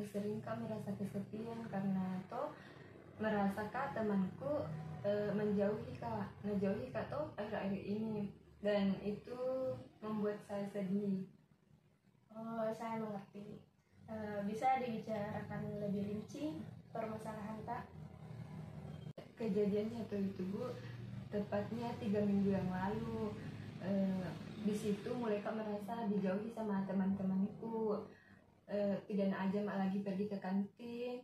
sering kak merasa kesepian karena toh merasa kak temanku menjauhi kak toh akhir-akhir ini, dan itu membuat saya sedih. Oh, saya mengerti. Bisa dibicarakan lebih rinci permasalahan tak? Kejadiannya itu Bu, tepatnya 3 minggu yang lalu. Di situ mulai kak merasa dijauhi sama teman-temanku. Tidak aja mak lagi pergi ke kantin,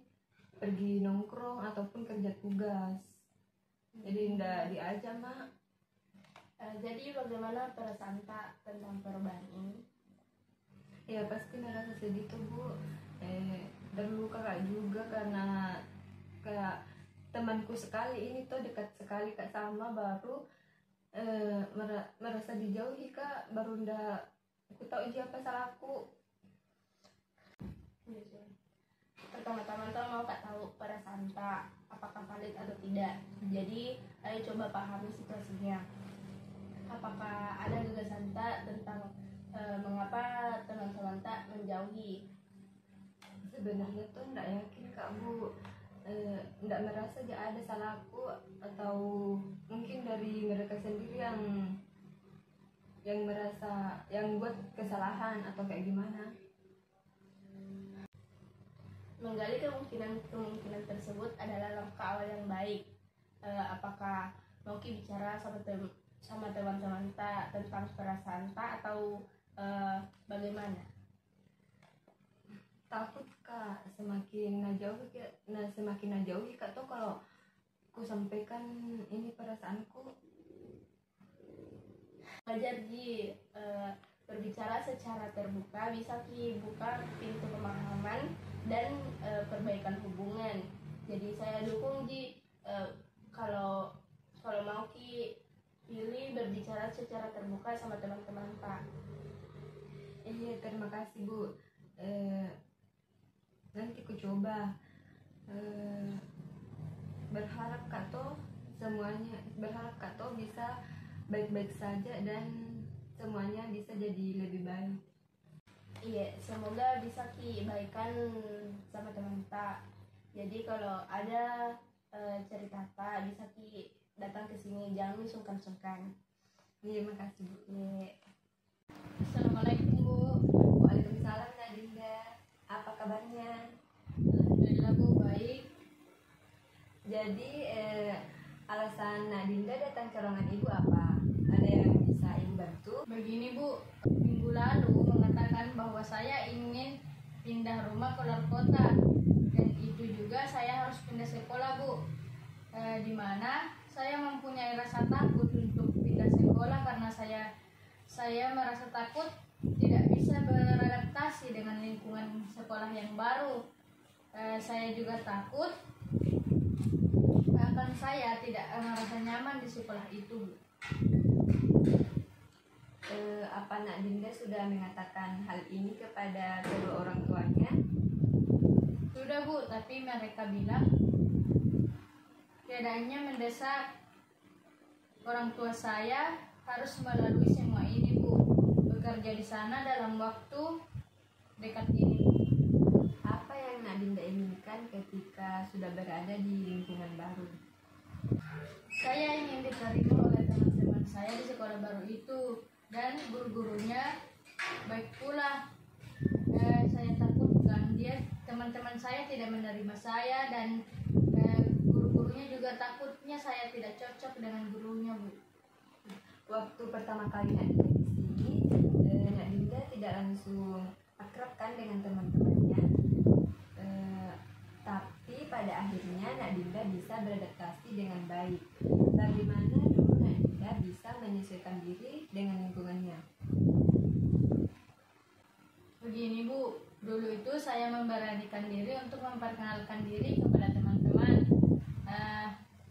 pergi nongkrong ataupun kerja tugas. Jadi ndak diajak mak. Jadi bagaimana perasaan tak tentang perubahan ini? Ya pasti merasa sedih tuh Bu. Terluka kak juga karena kayak temanku sekali ini tuh dekat sekali kak sama, baru merasa dijauhi kak, baru ndak aku tahu ini apa salahku. Pertama-tama tuh mau kak tahu perasaan tak apakah valid atau tidak. Jadi ayo coba pahami situasinya. Apakah ada gagasan tak tentang mengapa teman-teman tak menjauhi? Sebenarnya tuh ndak yakin kak Bu, ndak merasa aja ada salahku, atau mungkin dari mereka sendiri yang merasa yang buat kesalahan atau kayak gimana. Menggali kemungkinan tersebut adalah langkah awal yang baik. Apakah mau bicara sama teman-teman tak tentang perasaan tak atau bagaimana? Takut kak, semakin najauhi kak tuh kalau aku sampaikan ini perasaanku. Wajar berbicara secara terbuka, bisa buka pintu pemahaman dan perbaikan hubungan. Jadi saya dukung kalau mau pilih berbicara secara terbuka sama teman-teman Pak. Iya, terima kasih Bu. Nanti ku coba. Berharap kak toh bisa baik-baik saja dan semuanya bisa jadi lebih baik. Iya, semoga bisa baikan sama teman tak. Jadi kalau ada cerita tak bisa datang ke sini, jangan sungkan-sungkan. Iya, makasih Bu. Iya. Assalamualaikum Bu. Waalaikumsalam Nak Dinda. Apa kabarnya? Alhamdulillah Bu, baik. Jadi alasan Nak Dinda datang ke ruangan Ibu apa? Ada yang bisa Ibu bantu? Begini Bu, minggu lalu mengatakan bahwa saya ingin pindah rumah ke luar kota, dan itu juga saya harus pindah sekolah Bu. Di mana saya mempunyai rasa takut untuk pindah sekolah karena saya merasa takut tidak bisa beradaptasi dengan lingkungan sekolah yang baru. Saya juga takut akan saya tidak merasa nyaman di sekolah itu Bu. Apa Nak Dinda sudah mengatakan hal ini kepada kedua orang tuanya? Sudah Bu, tapi mereka bilang keadaannya mendesak. Orang tua saya harus melalui semua ini Bu, bekerja di sana dalam waktu dekat ini Bu. Apa yang Nak Dinda inginkan ketika sudah berada di lingkungan baru? Saya ingin diterima oleh teman-teman saya di sekolah baru itu, dan guru-gurunya baik pula. Saya takut teman-teman saya tidak menerima saya, dan guru-gurunya juga takutnya saya tidak cocok dengan gurunya Bu. Waktu pertama kali Nak Dinda di sini, Nak Dinda tidak langsung akrab kan dengan teman-temannya, tapi pada akhirnya Nak Dinda bisa beradaptasi dengan baik. Bagaimana dulu Nak Dinda bisa menyesuaikan diri dengan lingkungannya? Begini Bu, dulu itu saya memberanikan diri untuk memperkenalkan diri kepada teman-teman.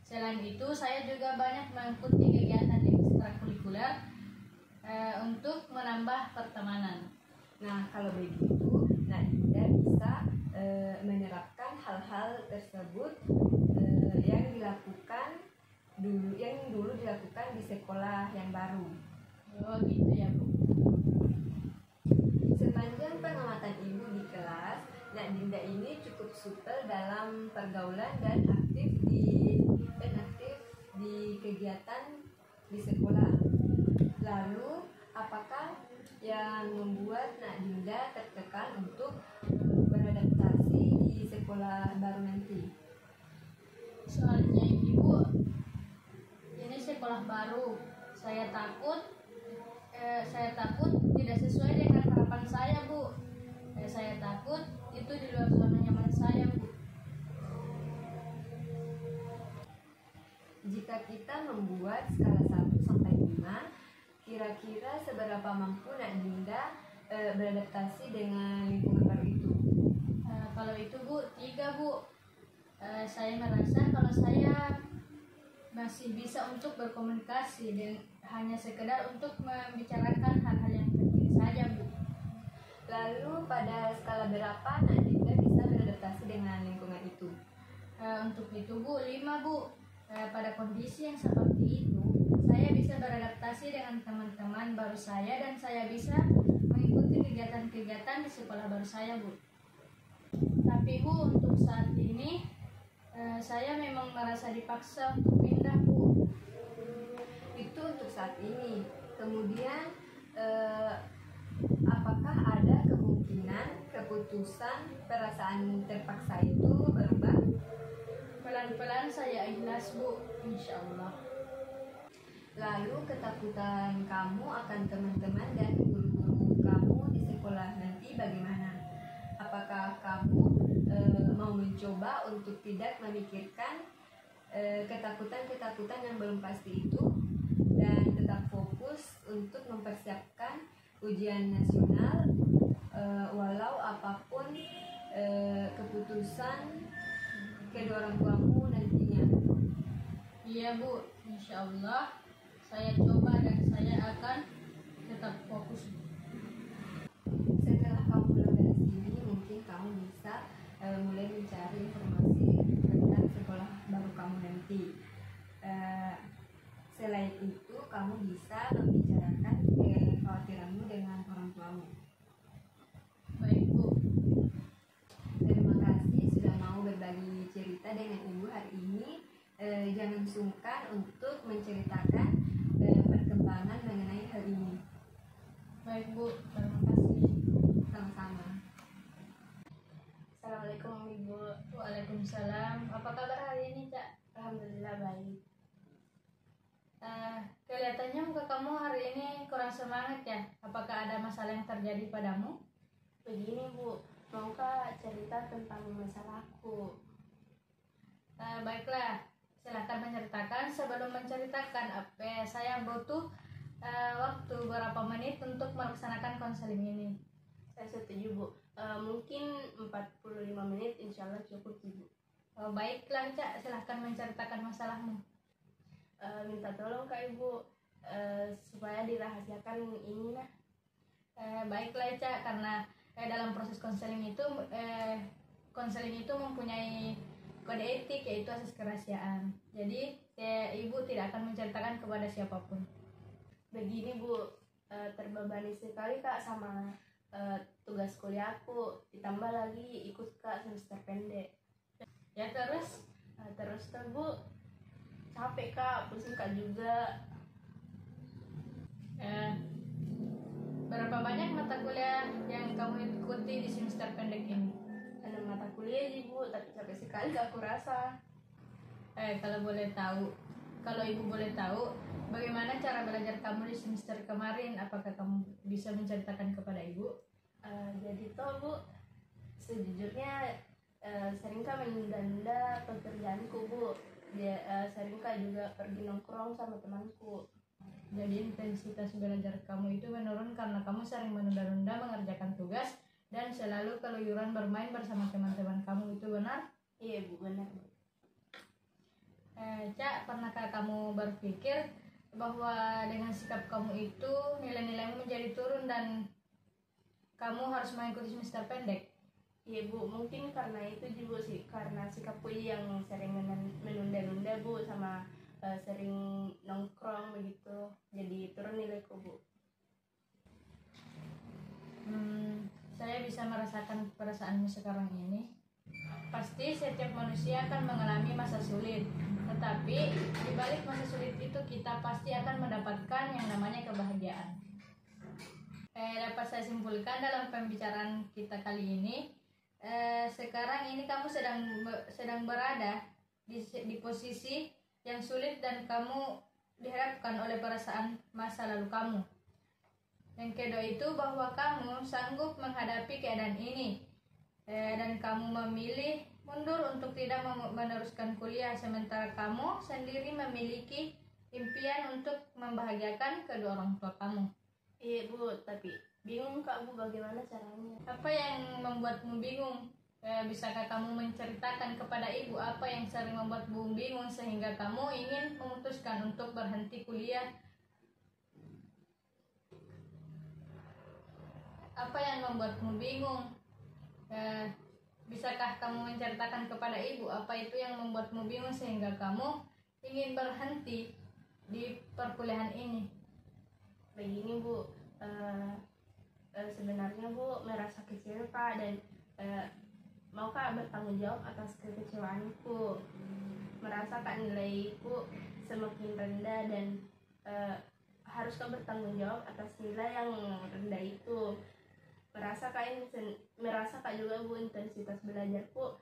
Selain itu saya juga banyak mengikuti kegiatan ekstrakurikuler untuk menambah pertemanan. Nah, kalau begitu Nak Dinda bisa menerapkan hal-hal tersebut yang dulu dilakukan di sekolah yang baru. Oh gitu ya Bu. Sepanjang pengamatan Ibu di kelas, Nak Dinda ini supel dalam pergaulan dan aktif di kegiatan di sekolah. Lalu, apakah yang membuat Nak Dinda tertekan untuk beradaptasi di sekolah baru nanti? Soalnya ibu, ini sekolah baru. Saya takut tidak sesuai dengan harapan saya, Bu. Saya takut itu di luar zona nyaman saya, Bu. Jika kita membuat skala 1 sampai 5, kira-kira seberapa mampu Nak Dinda beradaptasi dengan lingkungan baru itu? Kalau itu, Bu, 3, Bu. Saya merasa kalau saya masih bisa untuk berkomunikasi dan hanya sekedar untuk membicarakan hal-hal yang penting saja, Bu. Lalu pada skala berapa Nak Dinda bisa beradaptasi dengan lingkungan itu? Untuk itu, Bu, 5, Bu. Pada kondisi yang seperti itu, saya bisa beradaptasi dengan teman-teman baru saya dan saya bisa mengikuti kegiatan-kegiatan di sekolah baru saya, Bu. Tapi, Bu, untuk saat ini saya memang merasa dipaksa untuk pindah, Bu. Itu untuk saat ini. Kemudian apakah ada kemungkinan keputusan perasaan terpaksa itu berubah? Pelan-pelan saya ikhlas, Bu, insya Allah. Lalu ketakutan kamu akan teman-teman dan guru-guru kamu di sekolah nanti bagaimana? Apakah kamu mau mencoba untuk tidak memikirkan ketakutan-ketakutan yang belum pasti itu dan tetap fokus untuk mempersiapkan ujian nasional walau apapun keputusan kedua orang tuamu nantinya? Iya, Bu, insya Allah saya coba dan saya akan tetap fokus. Setelah kamu pulang dari sini, mungkin kamu bisa mulai mencari informasi tentang sekolah baru kamu nanti. Selain itu, kamu bisa membicarakan kekhawatiranmu dengan orang tuamu. Baik, Bu. Terima kasih sudah mau berbagi cerita dengan Ibu hari ini. Jangan sungkan untuk menceritakan perkembangan mengenai hal ini. Baik, Bu, terima kasih. Sama-sama. Assalamualaikum Ibu. Waalaikumsalam. Apa kabar hari ini, Cak? Alhamdulillah baik. Kelihatannya muka kamu hari ini kurang semangat ya. Apakah ada masalah yang terjadi padamu? Begini Bu, maukah cerita tentang masalahku? Baiklah, silahkan menceritakan. Sebelum menceritakan, saya butuh waktu berapa menit untuk melaksanakan konseling ini. Saya setuju Bu. Mungkin 45 menit insya Allah cukup Ibu. Baiklah, Cak, silahkan menceritakan masalahmu. Minta tolong Kak Ibu supaya dirahasiakan ini nah. Baiklah, Cak, karena dalam proses konseling itu mempunyai kode etik yaitu asas kerahasiaan. Jadi Ibu tidak akan menceritakan kepada siapapun. Begini Bu, terbebani sekali Kak sama tugas kuliahku, ditambah lagi ikut Kak semester pendek. Ya terus Terus Bu, capek Kak, pusing Kak juga. Berapa banyak mata kuliah yang kamu ikuti di semester pendek ini? 6 mata kuliah Ibu, tapi capek sekali gak aku rasa. Kalau Ibu boleh tahu, bagaimana cara belajar kamu di semester kemarin? Apakah kamu bisa menceritakan kepada Ibu? Jadi toh Bu, sejujurnya seringkah menunda-nunda pekerjaanku Bu. Seringkah juga pergi nongkrong sama temanku. Jadi intensitas belajar kamu itu menurun karena kamu sering menunda-nunda mengerjakan tugas dan selalu keluyuran bermain bersama teman-teman kamu, itu benar? Iya Bu, benar Bu. Cak, pernahkah kamu berpikir bahwa dengan sikap kamu itu nilai-nilaimu menjadi turun dan kamu harus mengikuti semester pendek? Iya Bu, mungkin karena itu juga sih, karena sikapku yang sering menunda-nunda Bu, sama sering nongkrong begitu, jadi turun nilaiku Bu. Saya bisa merasakan perasaanmu sekarang ini. Pasti setiap manusia akan mengalami masa sulit, tetapi di balik masa sulit itu kita pasti akan mendapatkan yang namanya kebahagiaan. Dapat saya simpulkan dalam pembicaraan kita kali ini, sekarang ini kamu sedang berada di posisi yang sulit dan kamu dihadapkan oleh perasaan masa lalu kamu. Yang kedua itu bahwa kamu sanggup menghadapi keadaan ini, dan kamu memilih mundur untuk tidak meneruskan kuliah, sementara kamu sendiri memiliki impian untuk membahagiakan kedua orang tua kamu. Iya Bu, tapi bingung Kak Bu bagaimana caranya. Apa yang membuatmu bingung? Bisakah kamu menceritakan kepada ibu apa yang sering membuatmu bingung sehingga kamu ingin memutuskan untuk berhenti kuliah? Apa yang membuatmu bingung? Bisakah kamu menceritakan kepada ibu apa itu yang membuatmu bingung sehingga kamu ingin berhenti di perkuliahan ini? Begini Bu, sebenarnya Bu merasa kecewa Kak, dan mau Kak bertanggung jawab atas kekecewaanku. Merasa Kak nilaiku semakin rendah dan harus Kak bertanggung jawab atas nilai yang rendah itu. Merasa Kak juga Bu intensitas belajarku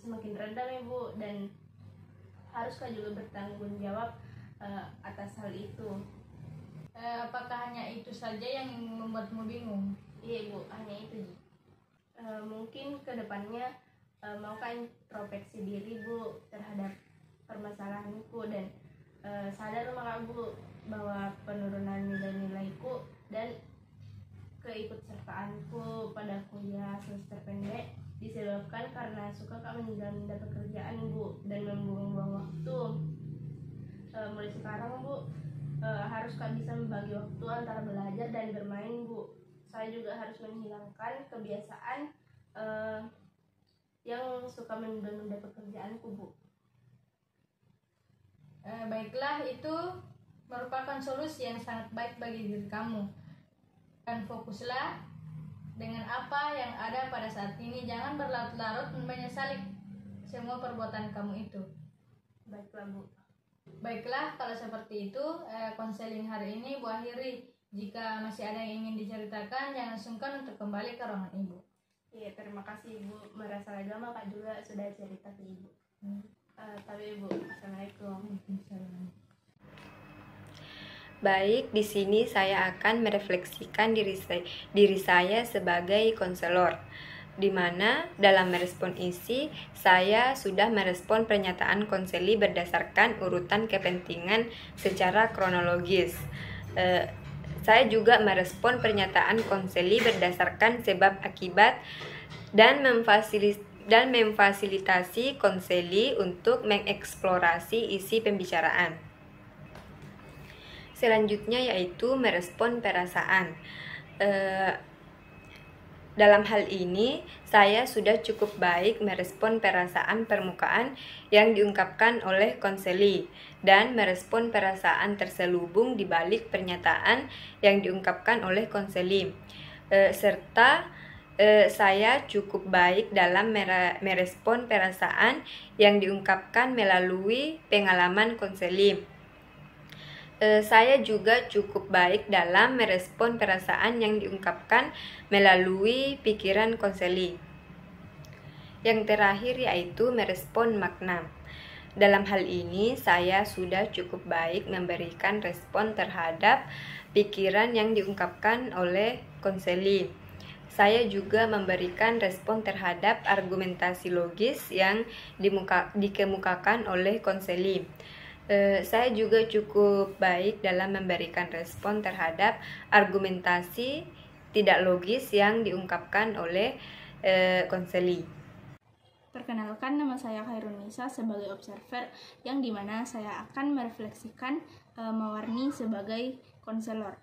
semakin rendah ya Bu, dan harus Kak juga bertanggung jawab atas hal itu. Apakah hanya itu saja yang membuatmu bingung? Iya Bu, hanya itu. Mungkin kedepannya mau Kak introspeksi diri Bu terhadap permasalahanku, dan sadar Kak Bu bahwa penurunan nilai-nilaiku dan keikutsertaanku pada kuliah semester pendek disebabkan karena suka Kak menunda pekerjaan Bu dan membuang-buang waktu. Mulai sekarang Bu harus Kak bisa membagi waktu antara belajar dan bermain Bu. Saya juga harus menghilangkan kebiasaan yang suka menunda pekerjaanku Bu. Baiklah, itu merupakan solusi yang sangat baik bagi diri kamu. Dan fokuslah dengan apa yang ada pada saat ini. Jangan berlarut-larut menyesali semua perbuatan kamu itu. Baiklah Bu. Baiklah, kalau seperti itu konseling hari ini Bu akhiri. Jika masih ada yang ingin diceritakan, jangan sungkan untuk kembali ke ruangan Ibu. Iya, terima kasih Ibu. Merasa lega Kak juga sudah cerita ke Ibu. Tapi Ibu, Assalamualaikum. Baik, di sini saya akan merefleksikan diri saya sebagai konselor, di mana dalam merespon isi, saya sudah merespon pernyataan konseli berdasarkan urutan kepentingan secara kronologis. Saya juga merespon pernyataan konseli berdasarkan sebab akibat dan memfasilitasi konseli untuk mengeksplorasi isi pembicaraan. Selanjutnya yaitu merespon perasaan. Dalam hal ini, saya sudah cukup baik merespon perasaan permukaan yang diungkapkan oleh konseli dan merespon perasaan terselubung di balik pernyataan yang diungkapkan oleh konseli. Serta saya cukup baik dalam merespon perasaan yang diungkapkan melalui pengalaman konseli. Saya juga cukup baik dalam merespon perasaan yang diungkapkan melalui pikiran konseli. Yang terakhir yaitu merespon makna. Dalam hal ini, saya sudah cukup baik memberikan respon terhadap pikiran yang diungkapkan oleh konseli. Saya juga memberikan respon terhadap argumentasi logis yang dikemukakan oleh konseli. Saya juga cukup baik dalam memberikan respon terhadap argumentasi tidak logis yang diungkapkan oleh konseli. Perkenalkan, nama saya Khairunisa sebagai observer, yang dimana saya akan merefleksikan Mewarni sebagai konselor.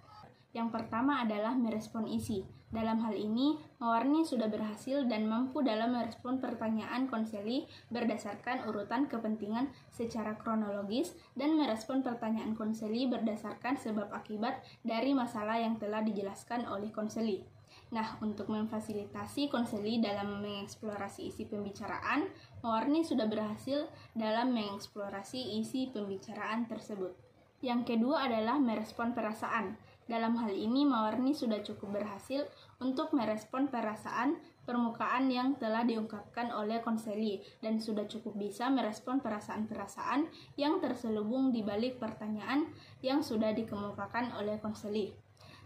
Yang pertama adalah merespon isi. Dalam hal ini, Mewarni sudah berhasil dan mampu dalam merespon pertanyaan konseli berdasarkan urutan kepentingan secara kronologis dan merespon pertanyaan konseli berdasarkan sebab akibat dari masalah yang telah dijelaskan oleh konseli. Nah, untuk memfasilitasi konseli dalam mengeksplorasi isi pembicaraan, mewarni sudah berhasil dalam mengeksplorasi isi pembicaraan tersebut. Yang kedua adalah merespon perasaan. Dalam hal ini, mewarni sudah cukup berhasil untuk merespon perasaan permukaan yang telah diungkapkan oleh konseli dan sudah cukup bisa merespon perasaan-perasaan yang terselubung di balik pertanyaan yang sudah dikemukakan oleh konseli.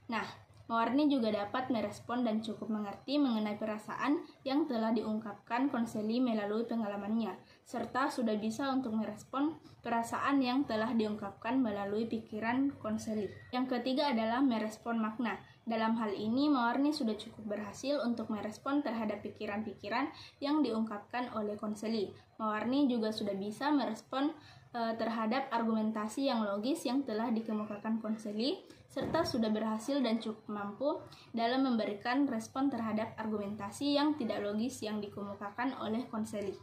Nah, mewarni juga dapat merespon dan cukup mengerti mengenai perasaan yang telah diungkapkan konseli melalui pengalamannya, serta sudah bisa untuk merespon perasaan yang telah diungkapkan melalui pikiran konseli. Yang ketiga adalah merespon makna. Dalam hal ini, mewarni sudah cukup berhasil untuk merespon terhadap pikiran-pikiran yang diungkapkan oleh konseli. Mewarni juga sudah bisa merespon terhadap argumentasi yang logis yang telah dikemukakan konseli, serta sudah berhasil dan cukup mampu dalam memberikan respon terhadap argumentasi yang tidak logis yang dikemukakan oleh konseli.